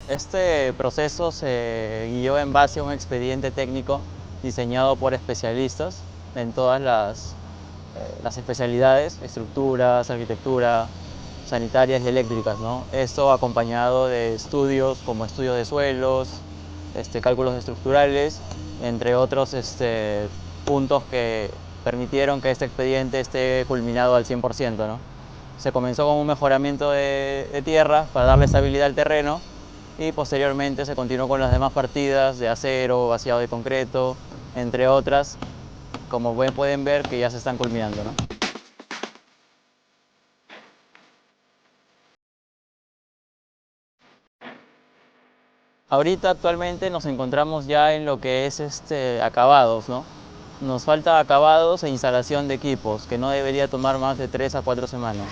Este proceso se guió en base a un expediente técnico diseñado por especialistas en todas las especialidades, estructuras, arquitectura, sanitarias y eléctricas, ¿no? Esto acompañado de estudios como estudios de suelos, cálculos estructurales, entre otros puntos que permitieron que este expediente esté culminado al 100%, ¿no? Se comenzó con un mejoramiento de tierra para darle estabilidad al terreno y posteriormente se continuó con las demás partidas de acero, vaciado de concreto, entre otras, como pueden ver que ya se están culminando, ¿no? Ahorita actualmente nos encontramos ya en lo que es acabados, ¿no? Nos falta acabados e instalación de equipos, que no debería tomar más de 3 a 4 semanas.